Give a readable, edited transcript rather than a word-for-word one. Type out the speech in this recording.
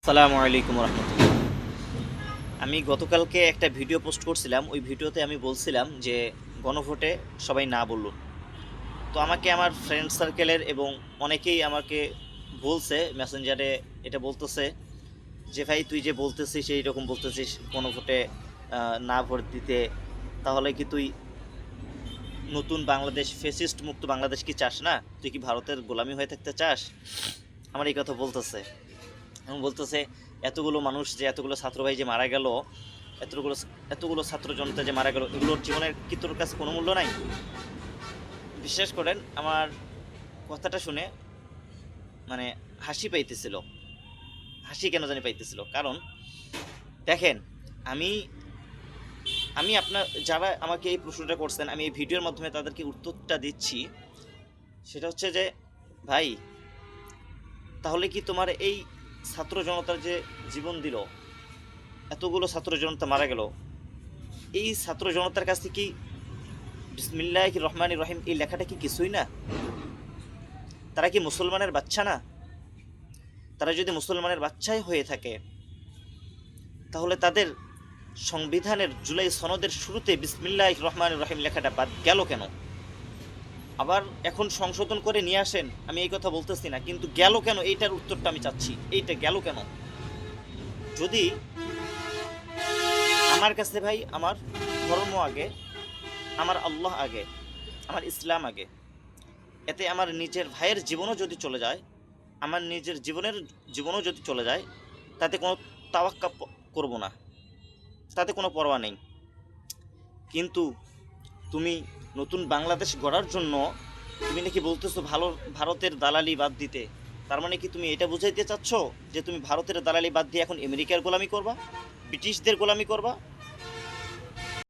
আসসালামু আলাইকুম রহমতুল্লাহ। আমি গতকালকে একটা ভিডিও পোস্ট করছিলাম। ওই ভিডিওতে আমি বলছিলাম যে গণভোটে সবাই না বলুন। তো আমাকে আমার ফ্রেন্ড সার্কেলের এবং অনেকেই আমাকে বলছে মেসেঞ্জারে, এটা বলতেছে যে ভাই তুই যে বলতেছিস এই রকম বলতেছিস গণভোটে না ভোট দিতে, তাহলে কি তুই নতুন বাংলাদেশ, ফেসিস্ট মুক্ত বাংলাদেশ কি চাস না? তুই কি ভারতের গোলামি হয়ে থাকতে চাস? আমার এই কথা বলতেছে এবং বলতেছে এতগুলো মানুষ, যে এতগুলো ছাত্র ভাই যে মারা গেল, এতগুলো এতগুলো ছাত্র জনতা যে মারা গেল, এগুলোর জীবনের কি তোর কাছে কোনো মূল্য নাই? বিশ্বাস করেন আমার কথাটা শুনে মানে হাসি পাইতেছিল। হাসি কেন জানি পাইতেছিল, কারণ দেখেন, আমি আমি আপনার যারা আমাকে এই প্রশ্নটা করছেন, আমি এই ভিডিওর মাধ্যমে তাদেরকে উত্তরটা দিচ্ছি। সেটা হচ্ছে যে ভাই, তাহলে কি তোমার এই ছাত্র জনতার যে জীবন দিল, এতগুলো ছাত্র জনতা মারা গেল, এই ছাত্র জনতার কাছ থেকে বিসমিল্লাহির রহমানির রহিম এই লেখাটা কি কিছুই না? তারা কি মুসলমানের বাচ্চা না? তারা যদি মুসলমানের বাচ্চাই হয়ে থাকে, তাহলে তাদের সংবিধানের জুলাই সনদের শুরুতে বিসমিল্লাহির রহমানির রহিম লেখাটা বাদ গেল কেন? আবার এখন সংশোধন করে নিয়ে আসেন, আমি এই কথা বলতেছি না, কিন্তু গেল কেন এইটার উত্তরটা আমি চাচ্ছি। এইটা গেল কেন? যদি আমার কাছে ভাই আমার ধর্ম আগে, আমার আল্লাহ আগে, আমার ইসলাম আগে, এতে আমার নিজের ভাইয়ের জীবনও যদি চলে যায়, আমার নিজের জীবনও যদি চলে যায়, তাতে কোনো তাওয়াক্কা করব না, তাতে কোনো পরোয়া নেই। কিন্তু তুমি নতুন বাংলাদেশ গড়ার জন্য তুমি নাকি বলতেছো ভারতের দালালি বাদ দিতে। তার মানে কি তুমি এটা বুঝাইতে চাচ্ছ যে তুমি ভারতের দালালি বাদ দিয়ে এখন আমেরিকার গোলামি করবা, ব্রিটিশদের গোলামি করবা?